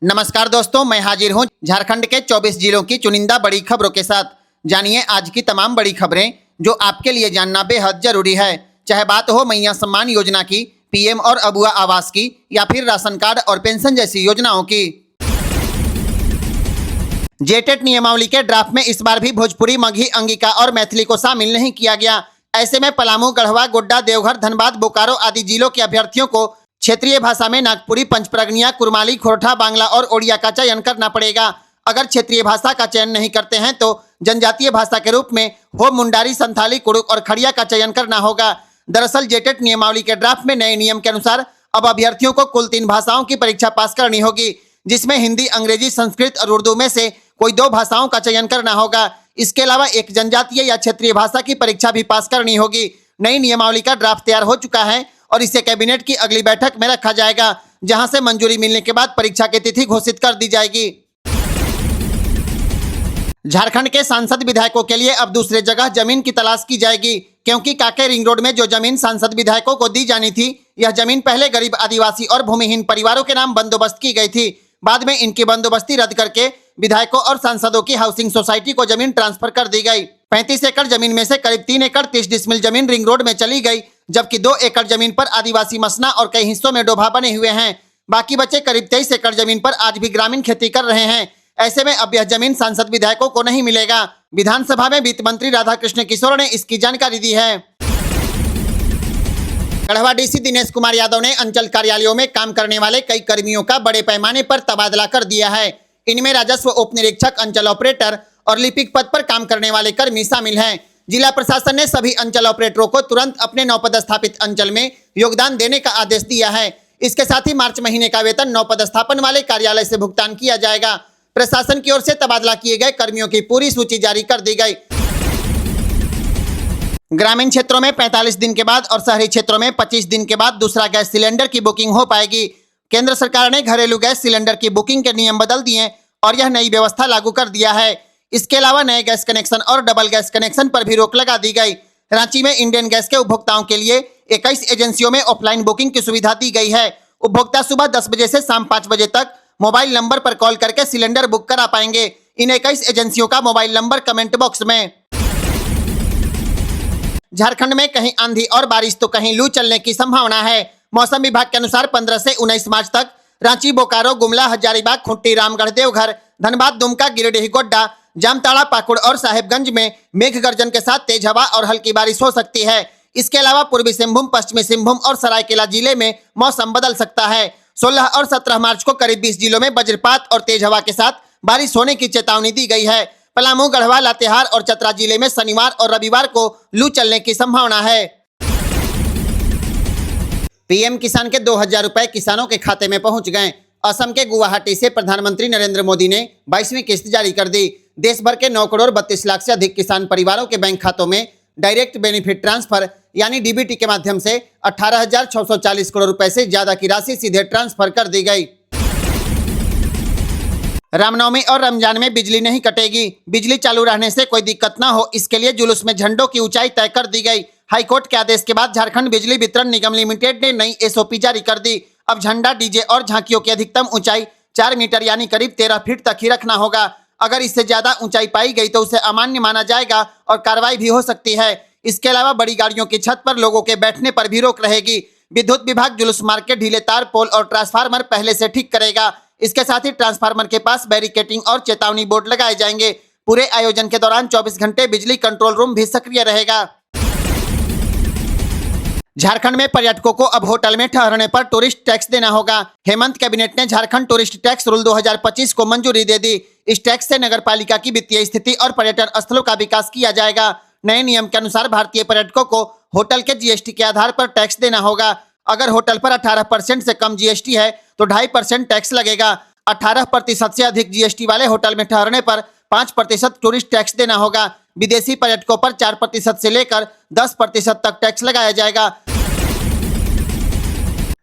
नमस्कार दोस्तों, मैं हाजिर हूं झारखंड के 24 जिलों की चुनिंदा बड़ी खबरों के साथ। जानिए आज की तमाम बड़ी खबरें जो आपके लिए जानना बेहद जरूरी है। चाहे बात हो मैया सम्मान योजना की, पीएम और अबुआ आवास की, या फिर राशन कार्ड और पेंशन जैसी योजनाओं की। जेटेट नियमावली के ड्राफ्ट में इस बार भी भोजपुरी, मगही, अंगिका और मैथिली को शामिल नहीं किया गया। ऐसे में पलामू, गढ़वा, गोड्डा, देवघर, धनबाद, बोकारो आदि जिलों के अभ्यर्थियों को क्षेत्रीय भाषा में नागपुरी, पंचप्रगनिया, कुरमाली, खोरठा, बांग्ला और ओडिया का चयन करना पड़ेगा। अगर क्षेत्रीय भाषा का चयन नहीं करते हैं तो जनजातीय भाषा के रूप में हो मुंडारी, संथाली, कुड़ुक और खड़िया का चयन करना होगा। दरअसल जेटेट नियमावली के ड्राफ्ट में नए नियम के अनुसार अब अभ्यर्थियों को कुल 3 भाषाओं की परीक्षा पास करनी होगी, जिसमें हिंदी, अंग्रेजी, संस्कृत और उर्दू में से कोई 2 भाषाओं का चयन करना होगा। इसके अलावा एक जनजातीय या क्षेत्रीय भाषा की परीक्षा भी पास करनी होगी। नई नियमावली का ड्राफ्ट तैयार हो चुका है और इसे कैबिनेट की अगली बैठक में रखा जाएगा, जहां से मंजूरी मिलने के बाद परीक्षा की तिथि घोषित कर दी जाएगी। झारखंड के सांसद विधायकों के लिए अब दूसरे जगह जमीन की तलाश की जाएगी, क्योंकि काके रिंग रोड में जो जमीन सांसद विधायकों को दी जानी थी, यह जमीन पहले गरीब, आदिवासी और भूमिहीन परिवारों के नाम बंदोबस्त की गई थी। बाद में इनकी बंदोबस्ती रद्द करके विधायकों और सांसदों की हाउसिंग सोसाइटी को जमीन ट्रांसफर कर दी गई। 35 एकड़ जमीन में से करीब 3 एकड़ 30 डिसमिल जमीन रिंग रोड में चली गई, जबकि 2 एकड़ जमीन पर आदिवासी मसना और कई हिस्सों में डोभा बने हुए हैं। बाकी बचे करीब 23 एकड़ जमीन पर आज भी ग्रामीण खेती कर रहे हैं। ऐसे में अब यह जमीन सांसद विधायकों को नहीं मिलेगा। विधानसभा में वित्त मंत्री राधाकृष्ण किशोर ने इसकी जानकारी दी है। गढ़वा डीसी दिनेश कुमार यादव ने अंचल कार्यालयों में काम करने वाले कई कर्मियों का बड़े पैमाने पर तबादला कर दिया है। इनमें राजस्व उप निरीक्षक, अंचल ऑपरेटर और लिपिक पद पर काम करने वाले कर्मी शामिल हैं। जिला प्रशासन ने सभी अंचल ऑपरेटरों को तुरंत अपने नवपदस्थापित अंचल में योगदान देने का आदेश दिया है। इसके साथ ही मार्च महीने का वेतन नवपदस्थापन वाले कार्यालय से भुगतान किया जाएगा। प्रशासन की ओर से तबादला किए गए कर्मियों की पूरी सूची जारी कर दी गई। ग्रामीण क्षेत्रों में 45 दिन के बाद और शहरी क्षेत्रों में 25 दिन के बाद दूसरा गैस सिलेंडर की बुकिंग हो पाएगी। केंद्र सरकार ने घरेलू गैस सिलेंडर की बुकिंग के नियम बदल दिए और यह नई व्यवस्था लागू कर दिया है। इसके अलावा नए गैस कनेक्शन और डबल गैस कनेक्शन पर भी रोक लगा दी गई। रांची में इंडियन गैस के उपभोक्ताओं के लिए 21 एजेंसियों में ऑफलाइन बुकिंग की सुविधा दी गई है। उपभोक्ता सुबह 10 बजे से शाम 5 बजे तक मोबाइल नंबर पर कॉल करके सिलेंडर बुक करा पाएंगे। इन 21 एजेंसियों का मोबाइल नंबर कमेंट बॉक्स में। झारखंड में कहीं आंधी और बारिश तो कहीं लू चलने की संभावना है। मौसम विभाग के अनुसार 15 से 19 मार्च तक रांची, बोकारो, गुमला, हजारीबाग, खुंटी, रामगढ़, देवघर, धनबाद, दुमका, गिरिडीह, गोड्डा, जामताड़ा, पाकुड़ और साहेबगंज में मेघ गर्जन के साथ तेज हवा और हल्की बारिश हो सकती है। इसके अलावा पूर्वी सिंहभूम, पश्चिमी सिंहभूम और सरायकेला जिले में मौसम बदल सकता है। 16 और 17 मार्च को करीब 20 जिलों में वज्रपात और तेज हवा के साथ बारिश होने की चेतावनी दी गई है। पलामू, गढ़वा, लातेहार और चतरा जिले में शनिवार और रविवार को लू चलने की संभावना है। पीएम किसान के 2000 रुपए किसानों के खाते में पहुंच गए। असम के गुवाहाटी से प्रधानमंत्री नरेंद्र मोदी ने 22वीं किस्त जारी कर दी। देश भर के 9 करोड़ 32 लाख से अधिक किसान परिवारों के बैंक खातों में डायरेक्ट बेनिफिट ट्रांसफर यानी डीबीटी के माध्यम से 18,640 करोड़ रुपए से ज्यादा की राशि सीधे ट्रांसफर कर दी गई। रामनवमी और रमजान में बिजली नहीं कटेगी। बिजली चालू रहने से कोई दिक्कत ना हो, इसके लिए जुलूस में झंडों की ऊंचाई तय कर दी गई। हाईकोर्ट के आदेश के बाद झारखंड बिजली वितरण निगम लिमिटेड ने नई एसओपी जारी कर दी। अब झंडा, डीजे और झांकियों की अधिकतम ऊंचाई 4 मीटर यानी करीब 13 फीट तक ही रखना होगा। अगर इससे ज्यादा ऊंचाई पाई गई तो उसे अमान्य माना जाएगा और कार्रवाई भी हो सकती है। इसके अलावा बड़ी गाड़ियों की छत पर लोगों के बैठने पर भी रोक रहेगी। विद्युत विभाग जुलूस मार्ग के ढीले तार, पोल और ट्रांसफार्मर पहले से ठीक करेगा। इसके साथ ही ट्रांसफार्मर के पास बैरिकेटिंग और चेतावनी बोर्ड लगाए जाएंगे। पूरे आयोजन के दौरान 24 घंटे बिजली कंट्रोल रूम भी सक्रिय रहेगा। झारखंड में पर्यटकों को अब होटल में ठहरने पर टूरिस्ट टैक्स देना होगा। हेमंत कैबिनेट ने झारखंड टूरिस्ट टैक्स रूल 2025 को मंजूरी दे दी। इस टैक्स से नगर पालिका की वित्तीय स्थिति और पर्यटन स्थलों का विकास किया जाएगा। नए नियम के अनुसार भारतीय पर्यटकों को होटल के जीएसटी के आधार पर टैक्स देना होगा। अगर होटल पर 18% से कम जीएसटी है तो 2.5% टैक्स लगेगा। 18% से अधिक जीएसटी वाले होटल में ठहरने पर 5% टूरिस्ट टैक्स देना होगा। विदेशी पर्यटकों पर 4% से लेकर 10% तक टैक्स लगाया जाएगा।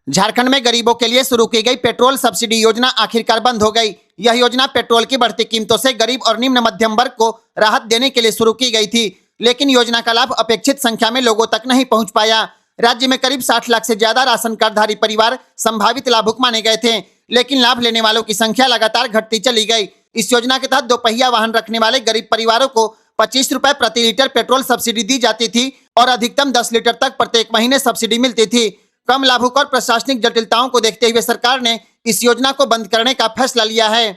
झारखंड में गरीबों के लिए शुरू की गई पेट्रोल सब्सिडी योजना आखिरकार बंद हो गई। यह योजना पेट्रोल की बढ़ती कीमतों से गरीब और निम्न मध्यम वर्ग को राहत देने के लिए शुरू की गई थी, लेकिन योजना का लाभ अपेक्षित संख्या में लोगों तक नहीं पहुंच पाया। राज्य में करीब 60 लाख से ज्यादा राशन कार्डधारी परिवार संभावित लाभुक माने गए थे, लेकिन लाभ लेने वालों की संख्या लगातार घटती चली गई। इस योजना के तहत 2 पहिया वाहन रखने वाले गरीब परिवारों को 25 रुपए प्रति लीटर पेट्रोल सब्सिडी दी जाती थी और अधिकतम 10 लीटर तक प्रत्येक महीने सब्सिडी मिलती थी। कम लाभुक और प्रशासनिक जटिलताओं को देखते हुए सरकार ने इस योजना को बंद करने का फैसला लिया है।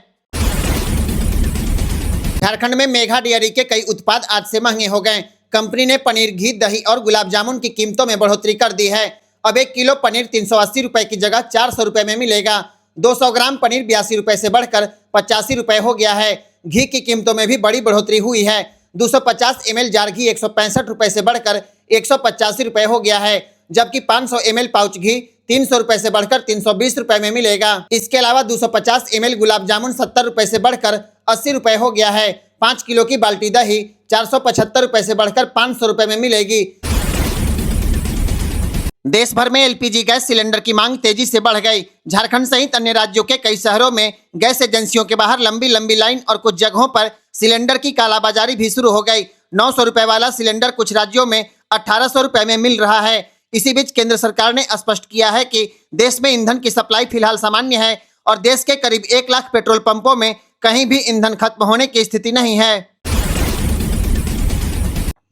झारखंड में मेघा डेयरी के कई उत्पाद आज से महंगे हो गए। कंपनी ने पनीर, घी, दही और गुलाब जामुन की कीमतों में बढ़ोतरी कर दी है। अब 1 किलो पनीर 380 रुपए की जगह 400 रुपए में मिलेगा। 200 ग्राम पनीर 82 रुपए से बढ़कर 85 रुपए हो गया है। घी की कीमतों में भी बड़ी बढ़ोतरी हुई है। 250 ml जार घी 165 रुपए से बढ़कर 185 रुपए हो गया है, जबकि 500 ml पाउच घी 300 रुपए से बढ़कर 320 रुपए में मिलेगा। इसके अलावा 250 ml गुलाब जामुन 70 रुपए से बढ़कर 80 रुपए हो गया है। 5 किलो की बाल्टी दही 475 रुपए से बढ़कर 500 रुपए में मिलेगी। देश भर में एलपीजी गैस सिलेंडर की मांग तेजी से बढ़ गई। झारखंड सहित अन्य राज्यों के कई शहरों में गैस एजेंसियों के बाहर लंबी लंबी लाइन और कुछ जगहों पर सिलेंडर की कालाबाजारी भी शुरू हो गई। 900 रुपए वाला सिलेंडर कुछ राज्यों में 1800 रुपए में मिल रहा है। इसी बीच केंद्र सरकार ने स्पष्ट किया है कि देश में ईंधन की सप्लाई फिलहाल सामान्य है और देश के करीब 1 लाख पेट्रोल पंपों में कहीं भी ईंधन खत्म होने की स्थिति नहीं है।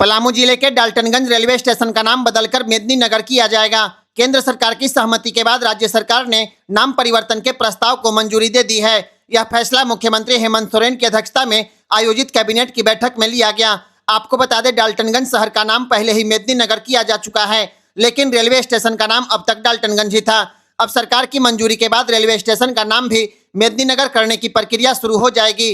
पलामू जिले के डाल्टनगंज रेलवे स्टेशन का नाम बदलकर मेदिनीनगर किया जाएगा। केंद्र सरकार की सहमति के बाद राज्य सरकार ने नाम परिवर्तन के प्रस्ताव को मंजूरी दे दी है। यह फैसला मुख्यमंत्री हेमंत सोरेन की अध्यक्षता में आयोजित कैबिनेट की बैठक में लिया गया। आपको बता दें, डाल्टनगंज शहर का नाम पहले ही मेदिनीनगर किया जा चुका है, लेकिन रेलवे स्टेशन का नाम अब तक डाल्टनगंज ही था। अब सरकार की मंजूरी के बाद रेलवे स्टेशन का नाम भी मेदिनीनगर करने की प्रक्रिया शुरू हो जाएगी।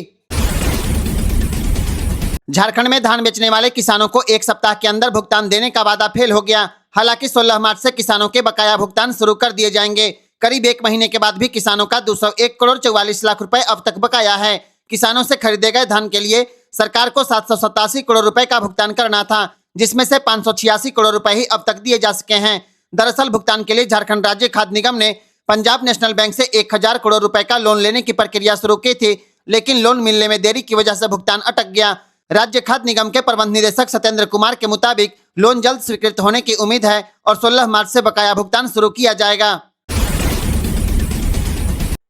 झारखंड में धान बेचने वाले किसानों को 1 सप्ताह के अंदर भुगतान देने का वादा फेल हो गया। हालांकि 16 मार्च से किसानों के बकाया भुगतान शुरू कर दिए जाएंगे। करीब 1 महीने के बाद भी किसानों का 201 करोड़ 44 लाख रुपए अब तक बकाया है। किसानों से खरीदे गए धान के लिए सरकार को 787 करोड़ रुपए का भुगतान करना था, जिसमें से 586 करोड़ रुपए ही अब तक दिए जा सके हैं। दरअसल भुगतान के लिए झारखंड राज्य खाद्य निगम ने पंजाब नेशनल बैंक से 1000 करोड़ रुपए का लोन लेने की प्रक्रिया शुरू की थी, लेकिन लोन मिलने में देरी की वजह से भुगतान अटक गया। राज्य खाद्य निगम के प्रबंध निदेशक सत्येंद्र कुमार के मुताबिक लोन जल्द स्वीकृत होने की उम्मीद है और 16 मार्च से बकाया भुगतान शुरू किया जाएगा।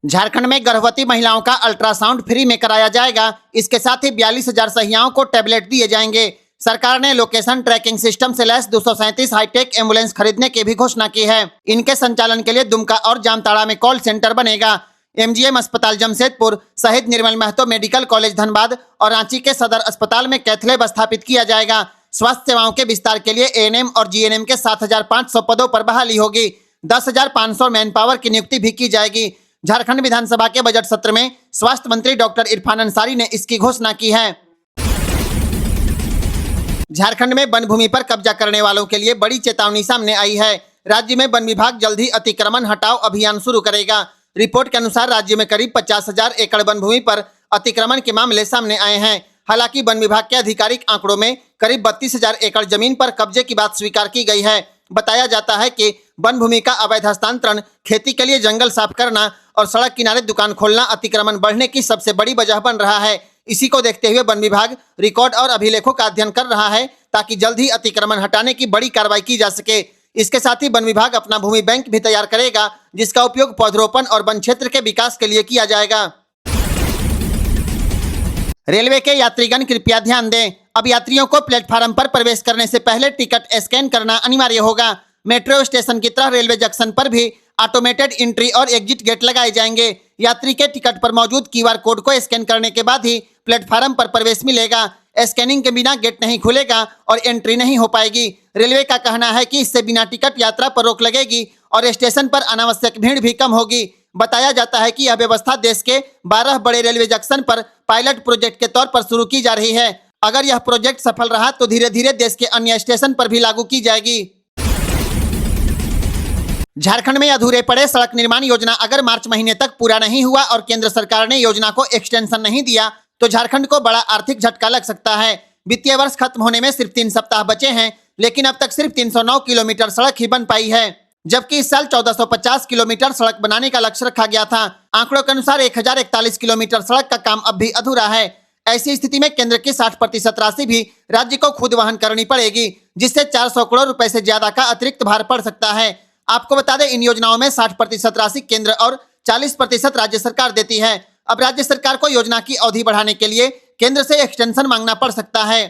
झारखंड में गर्भवती महिलाओं का अल्ट्रासाउंड फ्री में कराया जाएगा। इसके साथ ही 42,000 सहियाओं को टैबलेट दिए जाएंगे। सरकार ने लोकेशन ट्रैकिंग सिस्टम से लैस 237 हाईटेक एम्बुलेंस खरीदने की भी घोषणा की है। इनके संचालन के लिए दुमका और जामताड़ा में कॉल सेंटर बनेगा। एमजीएम अस्पताल जमशेदपुर सहित निर्मल महतो मेडिकल कॉलेज धनबाद और रांची के सदर अस्पताल में कैथलैब स्थापित किया जाएगा। स्वास्थ्य सेवाओं के विस्तार के लिए एएनएम और जीएनएम के 7,500 पदों पर बहाली होगी। 10,500 मैन पावर की नियुक्ति भी की जाएगी। झारखंड विधानसभा के बजट सत्र में स्वास्थ्य मंत्री डॉक्टर इरफान अंसारी ने इसकी घोषणा की है। झारखंड में वन भूमि पर कब्जा करने वालों के लिए बड़ी चेतावनी सामने आई है। राज्य में वन विभाग जल्द ही अतिक्रमण हटाओ अभियान शुरू करेगा। रिपोर्ट के अनुसार राज्य में करीब 50,000 एकड़ वन भूमि पर अतिक्रमण के मामले सामने आए हैं। हालांकि वन विभाग के आधिकारिक आंकड़ों में करीब 32,000 एकड़ जमीन पर कब्जे की बात स्वीकार की गई है। बताया जाता है कि वन भूमि का अवैध हस्तांतरण, खेती के लिए जंगल साफ करना और सड़क किनारे दुकान खोलना अतिक्रमण बढ़ने की सबसे बड़ी वजह बन रहा है। इसी को देखते हुए वन विभाग रिकॉर्ड और अभिलेखों का अध्ययन कर रहा है ताकि जल्द ही अतिक्रमण हटाने की बड़ी कार्रवाई की जा सके। इसके साथ ही वन विभाग अपना भूमि बैंक भी तैयार करेगा, जिसका उपयोग पौधरोपण और वन क्षेत्र के विकास के लिए किया जाएगा। रेलवे के यात्रीगण कृपया ध्यान दें, अब यात्रियों को प्लेटफार्म पर प्रवेश करने से पहले टिकट स्कैन करना अनिवार्य होगा। मेट्रो स्टेशन की तरह रेलवे जंक्शन पर भी ऑटोमेटेड एंट्री और एग्जिट गेट लगाए जाएंगे। यात्री के टिकट पर मौजूद क्यूआर कोड को स्कैन करने के बाद ही प्लेटफार्म पर प्रवेश मिलेगा। स्कैनिंग के बिना गेट नहीं खुलेगा और एंट्री नहीं हो पाएगी। रेलवे का कहना है कि इससे बिना टिकट यात्रा पर रोक लगेगी और स्टेशन पर अनावश्यक भीड़ भी कम होगी। बताया जाता है कि यह व्यवस्था देश के 12 बड़े रेलवे जंक्शन पर पायलट प्रोजेक्ट के तौर पर शुरू की जा रही है। अगर यह प्रोजेक्ट सफल रहा तो धीरे धीरे देश के अन्य स्टेशन पर भी लागू की जाएगी। झारखंड में अधूरे पड़े सड़क निर्माण योजना अगर मार्च महीने तक पूरा नहीं हुआ और केंद्र सरकार ने योजना को एक्सटेंशन नहीं दिया तो झारखंड को बड़ा आर्थिक झटका लग सकता है। वित्तीय वर्ष खत्म होने में सिर्फ 3 सप्ताह बचे हैं, लेकिन अब तक सिर्फ 309 किलोमीटर सड़क ही बन पाई है, जबकि इस साल 1450 किलोमीटर सड़क बनाने का लक्ष्य रखा गया था। आंकड़ों के अनुसार 1041 किलोमीटर सड़क का काम अब भी अधूरा है। ऐसी स्थिति में केंद्र की 60% राशि भी राज्य को खुद वहन करनी पड़ेगी, जिससे 400 करोड़ रुपए से ज्यादा का अतिरिक्त भार पड़ सकता है। आपको बता दें, इन योजनाओं में 60% राशि केंद्र और 40% राज्य सरकार देती है। अब राज्य सरकार को योजना की अवधि बढ़ाने के लिए केंद्र से एक्सटेंशन मांगना पड़ सकता है।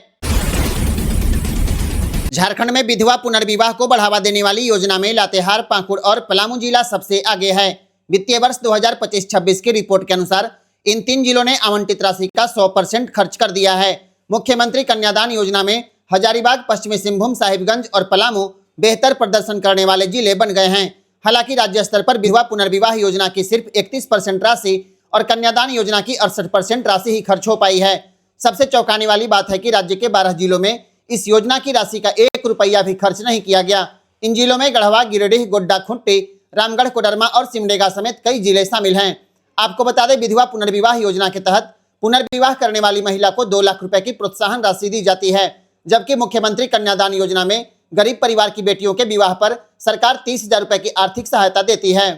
झारखंड में विधवा पुनर्विवाह को बढ़ावा देने वाली योजना में लातेहार, पाकुड़ और पलामू जिला सबसे आगे है। वित्तीय वर्ष 2025-26 की रिपोर्ट के अनुसार इन 3 जिलों ने आवंटित राशि का 100% खर्च कर दिया है। मुख्यमंत्री कन्यादान योजना में हजारीबाग, पश्चिमी सिंहभूम, साहिबगंज और पलामू बेहतर प्रदर्शन करने वाले जिले बन गए हैं। हालांकि राज्य स्तर पर विधवा पुनर्विवाह योजना की सिर्फ 31% राशि और कन्यादान योजना की 68% राशि ही खर्च हो पाई है। सबसे चौंकाने वाली बात है कि राज्य के 12 जिलों में इस योजना की राशि का 1 रुपया भी खर्च नहीं किया गया। इन जिलों में गढ़वा, गिरिडीह, गोड्डा, खुंटी, रामगढ़, कोडरमा और सिमडेगा समेत कई जिले शामिल हैं। आपको बता दें, विधवा पुनर्विवाह योजना के तहत पुनर्विवाह करने वाली महिला को 2 लाख रुपए की प्रोत्साहन राशि दी जाती है, जबकि मुख्यमंत्री कन्यादान योजना में गरीब परिवार की बेटियों के विवाह पर सरकार 30,000 रुपए की आर्थिक सहायता देती है।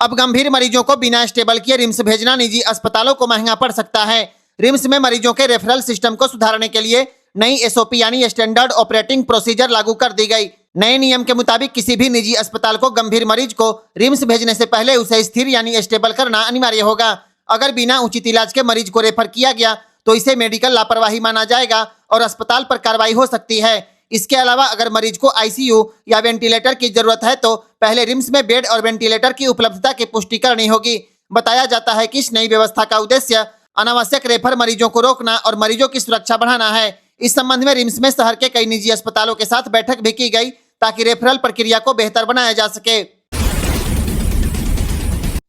अब गंभीर मरीजों को बिना स्टेबल किए रिम्स भेजना निजी अस्पतालों को महंगा पड़ सकता है। रिम्स में मरीजों के रेफरल सिस्टम को सुधारने के लिए नई एसओपी यानी स्टैंडर्ड ऑपरेटिंग प्रोसीजर लागू कर दी गई। नए नियम के मुताबिक किसी भी निजी अस्पताल को गंभीर मरीज को रिम्स भेजने से पहले उसे स्थिर यानी स्टेबल करना अनिवार्य होगा। अगर बिना उचित इलाज के मरीज को रेफर किया गया तो इसे मेडिकल लापरवाही माना जाएगा और अस्पताल पर कार्रवाई हो सकती है। इसके अलावा अगर मरीज को आईसीयू या वेंटिलेटर की जरूरत है तो पहले रिम्स में बेड और वेंटिलेटर की उपलब्धता की पुष्टि करनी होगी। बताया जाता है कि इस नई व्यवस्था का उद्देश्य अनावश्यक रेफर मरीजों को रोकना और मरीजों की सुरक्षा बढ़ाना है। इस संबंध में रिम्स में शहर के कई निजी अस्पतालों के साथ बैठक भी की गई ताकि रेफरल प्रक्रिया को बेहतर बनाया जा सके।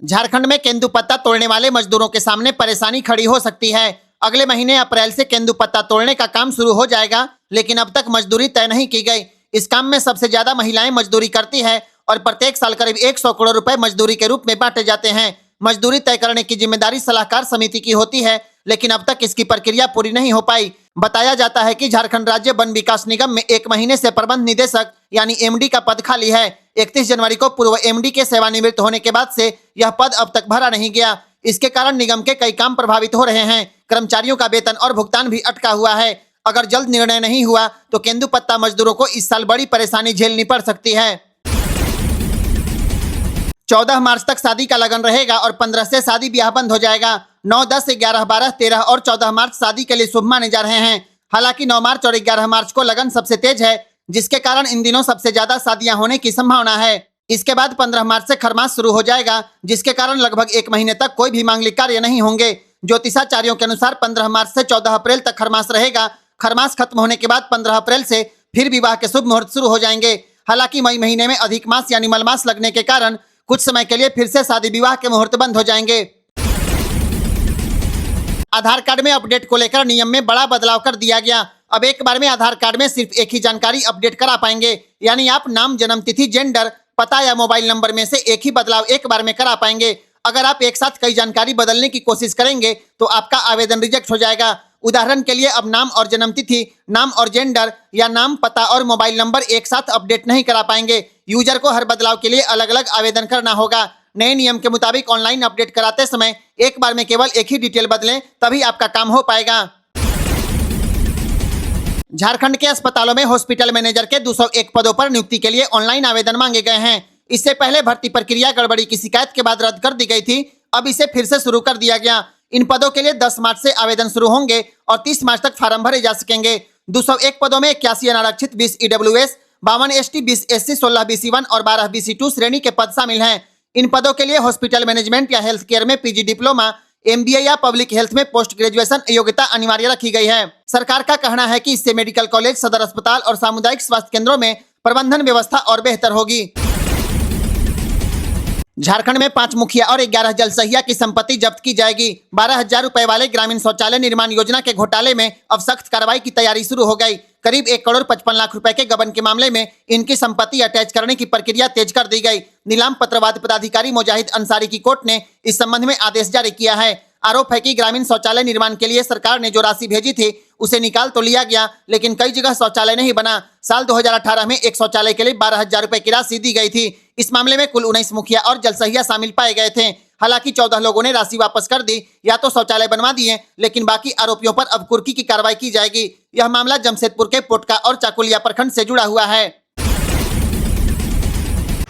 झारखंड में केंदुपत्ता तोड़ने वाले मजदूरों के सामने परेशानी खड़ी हो सकती है। अगले महीने अप्रैल से केंदुपत्ता तोड़ने का काम शुरू हो जाएगा, लेकिन अब तक मजदूरी तय नहीं की गई। इस काम में सबसे ज्यादा महिलाएं मजदूरी करती है और प्रत्येक साल करीब 100 करोड़ रुपए मजदूरी के रूप में बांटे जाते हैं। मजदूरी तय करने की जिम्मेदारी सलाहकार समिति की होती है, लेकिन अब तक इसकी प्रक्रिया पूरी नहीं हो पाई। बताया जाता है कि झारखंड राज्य वन विकास निगम में 1 महीने से प्रबंध निदेशक यानी एमडी का पद खाली है। 31 जनवरी को पूर्व एमडी के सेवानिवृत्त होने के बाद से यह पद अब तक भरा नहीं गया। इसके कारण निगम के कई काम प्रभावित हो रहे हैं। कर्मचारियों का वेतन और भुगतान भी अटका हुआ है। अगर जल्द निर्णय नहीं हुआ तो केंदुपत्ता मजदूरों को इस साल बड़ी परेशानी झेलनी पड़ सकती है। 14 मार्च तक शादी का लगन रहेगा और 15 से शादी ब्याह बंद हो जाएगा। 9, 10, 11, 12, 13 और 14 मार्च शादी के लिए शुभ माने जा रहे हैं। हालांकि 9 मार्च और 11 मार्च को लगन सबसे तेज है, जिसके कारण इन दिनों सबसे ज्यादा शादियां होने की संभावना है। इसके बाद 15 मार्च से खरमास शुरू हो जाएगा, जिसके कारण लगभग 1 महीने तक कोई भी मांगलिक कार्य नहीं होंगे। ज्योतिषाचार्यों के अनुसार 15 मार्च से 14 अप्रैल तक खरमास रहेगा। खरमास खत्म होने के बाद 15 अप्रैल से फिर विवाह के शुभ मुहूर्त शुरू हो जाएंगे। हालांकि मई महीने में अधिक मास यानी मलमास लगने के कारण कुछ समय के लिए फिर से शादी विवाह के मुहूर्त बंद हो जाएंगे। आधार कार्ड में अपडेट को लेकर नियम में बड़ा बदलाव कर दिया गया। अब एक बार में आधार कार्ड में सिर्फ एक ही जानकारी अपडेट करा पाएंगे, यानी आप नाम, जन्मतिथि, जेंडर, पता या मोबाइल नंबर में से एक ही बदलाव एक बार में करा पाएंगे। अगर आप एक साथ कई जानकारी बदलने की कोशिश करेंगे तो आपका आवेदन रिजेक्ट हो जाएगा। उदाहरण के लिए अब नाम और जन्मतिथि, नाम और जेंडर या नाम, पता और मोबाइल नंबर एक साथ अपडेट नहीं करा पाएंगे। यूजर को हर बदलाव के लिए अलग अलग आवेदन करना होगा। नए नियम के मुताबिक ऑनलाइन अपडेट कराते समय एक बार में केवल एक ही डिटेल बदलें, तभी आपका काम हो पाएगा। झारखंड के अस्पतालों में हॉस्पिटल मैनेजर के 201 पदों पर नियुक्ति के लिए ऑनलाइन आवेदन मांगे गए हैं। इससे पहले भर्ती प्रक्रिया गड़बड़ी की शिकायत के बाद रद्द कर दी गई थी। अब इसे फिर से शुरू कर दिया गया। इन पदों के लिए 10 मार्च से आवेदन शुरू होंगे और 30 मार्च तक फार्म भरे जा सकेंगे। 201 पदों में 81 अनारक्षित, 20 ईडब्ल्यूएस, 52 एसटी, 20 एससी, 16 BC1 और 12 BC2 श्रेणी के पद शामिल हैं। इन पदों के लिए हॉस्पिटल मैनेजमेंट या हेल्थ केयर में पीजी डिप्लोमा, एमबीए या पब्लिक हेल्थ में पोस्ट ग्रेजुएशन योग्यता अनिवार्य रखी गई है। सरकार का कहना है कि इससे मेडिकल कॉलेज, सदर अस्पताल और सामुदायिक स्वास्थ्य केंद्रों में प्रबंधन व्यवस्था और बेहतर होगी। झारखंड में 5 मुखिया और 11 जलसहिया की संपत्ति जब्त की जाएगी। 12,000 रुपए वाले ग्रामीण शौचालय निर्माण योजना के घोटाले में अब सख्त कार्रवाई की तैयारी शुरू हो गई। करीब 1 करोड़ 55 लाख रुपए के गबन के मामले में इनकी संपत्ति अटैच करने की प्रक्रिया तेज कर दी गई। नीलाम पत्रवाद पदाधिकारी मोजाहिद अंसारी की कोर्ट ने इस संबंध में आदेश जारी किया है। आरोप है कि ग्रामीण शौचालय निर्माण के लिए सरकार ने जो राशि भेजी थी उसे निकाल तो लिया गया, लेकिन कई जगह शौचालय नहीं बना। साल 2018 में एक शौचालय के लिए 12,000 रुपए की राशि दी गई थी। इस मामले में कुल 19 मुखिया और जलसहिया शामिल पाए गए थे। हालांकि 14 लोगों ने राशि वापस कर दी या तो शौचालय बनवा दिए, लेकिन बाकी आरोपियों पर अब कुर्की की कार्रवाई की जाएगी। यह मामला जमशेदपुर के पोटका और चाकुलिया प्रखंड से जुड़ा हुआ है।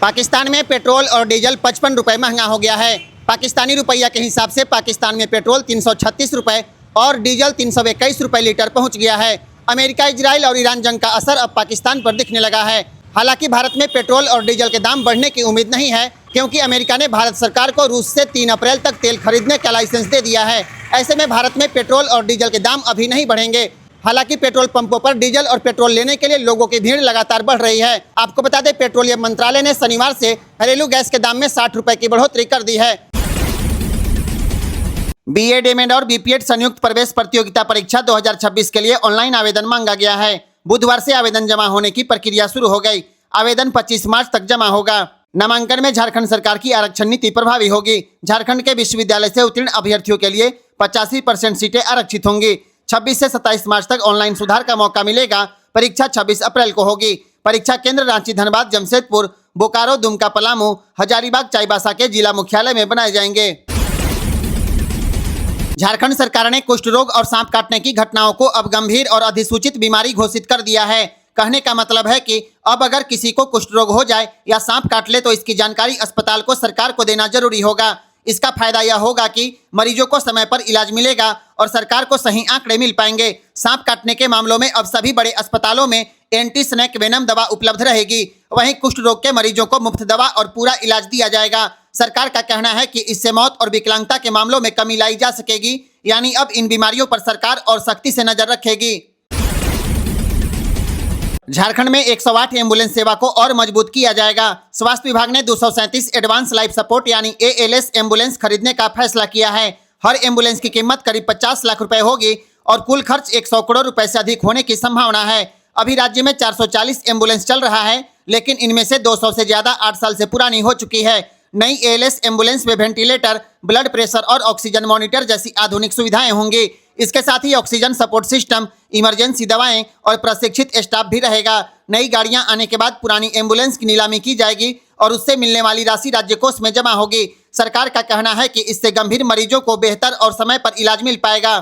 पाकिस्तान में पेट्रोल और डीजल 55 रुपए महंगा हो गया है। पाकिस्तानी रुपया के हिसाब से पाकिस्तान में पेट्रोल 336 रुपए और डीजल 321 रुपए लीटर पहुंच गया है। अमेरिका, इजराइल और ईरान जंग का असर अब पाकिस्तान पर दिखने लगा है। हालांकि भारत में पेट्रोल और डीजल के दाम बढ़ने की उम्मीद नहीं है, क्योंकि अमेरिका ने भारत सरकार को रूस से 3 अप्रैल तक तेल खरीदने का लाइसेंस दे दिया है। ऐसे में भारत में पेट्रोल और डीजल के दाम अभी नहीं बढ़ेंगे। हालांकि पेट्रोल पंपों पर डीजल और पेट्रोल लेने के लिए लोगों की भीड़ लगातार बढ़ रही है। आपको बता दें, पेट्रोलियम मंत्रालय ने शनिवार से घरेलू गैस के दाम में 60 रुपए की बढ़ोतरी कर दी है। बीएड, एमएड और बीपीएड संयुक्त प्रवेश प्रतियोगिता परीक्षा 2026 के लिए ऑनलाइन आवेदन मांगा गया है। बुधवार से आवेदन जमा होने की प्रक्रिया शुरू हो गई। आवेदन 25 मार्च तक जमा होगा। नामांकन में झारखंड सरकार की आरक्षण नीति प्रभावी होगी। झारखंड के विश्वविद्यालय से उत्तीर्ण अभ्यर्थियों के लिए 85% सीटें आरक्षित होंगी। 26 से 27 मार्च तक ऑनलाइन सुधार का मौका मिलेगा। परीक्षा 26 अप्रैल को होगी। परीक्षा केंद्र रांची, धनबाद, जमशेदपुर, बोकारो, दुमका, पलामू, हजारीबाग, चाईबासा के जिला मुख्यालय में बनाए जाएंगे। झारखंड सरकार ने कुष्ठ रोग और सांप काटने की घटनाओं को अब गंभीर और अधिसूचित बीमारी घोषित कर दिया है। कहने का मतलब है कि अब अगर किसी को कुष्ठ रोग हो जाए या सांप काट ले तो इसकी जानकारी अस्पताल को सरकार को देना जरूरी होगा। इसका फायदा यह होगा कि मरीजों को समय पर इलाज मिलेगा और सरकार को सही आंकड़े मिल पाएंगे। सांप काटने के मामलों में अब सभी बड़े अस्पतालों में एंटी स्नेक वेनम दवा उपलब्ध रहेगी। वहीं कुष्ठ रोग के मरीजों को मुफ्त दवा और पूरा इलाज दिया जाएगा। सरकार का कहना है कि इससे मौत और विकलांगता के मामलों में कमी लाई जा सकेगी। यानी अब इन बीमारियों पर सरकार और सख्ती से नजर रखेगी। झारखंड में 108 एम्बुलेंस सेवा को और मजबूत किया जाएगा। स्वास्थ्य विभाग ने 237 एडवांस लाइफ सपोर्ट यानी ALS एम्बुलेंस खरीदने का फैसला किया है। हर एम्बुलेंस की कीमत करीब 50 लाख रुपए होगी और कुल खर्च 100 करोड़ रुपए से अधिक होने की संभावना है। अभी राज्य में 440 एम्बुलेंस चल रहा है, लेकिन इनमें से 200 से ज्यादा 8 साल से पुरानी हो चुकी है। नई ALS एम्बुलेंस में वेंटिलेटर, ब्लड प्रेशर और ऑक्सीजन मॉनिटर जैसी आधुनिक सुविधाएं होंगी। इसके साथ ही ऑक्सीजन सपोर्ट सिस्टम, इमरजेंसी दवाएं और प्रशिक्षित स्टाफ भी रहेगा। नई गाड़ियां आने के बाद पुरानी एम्बुलेंस की नीलामी की जाएगी और उससे मिलने वाली राशि राज्य कोष में जमा होगी। सरकार का कहना है कि इससे गंभीर मरीजों को बेहतर और समय पर इलाज मिल पाएगा।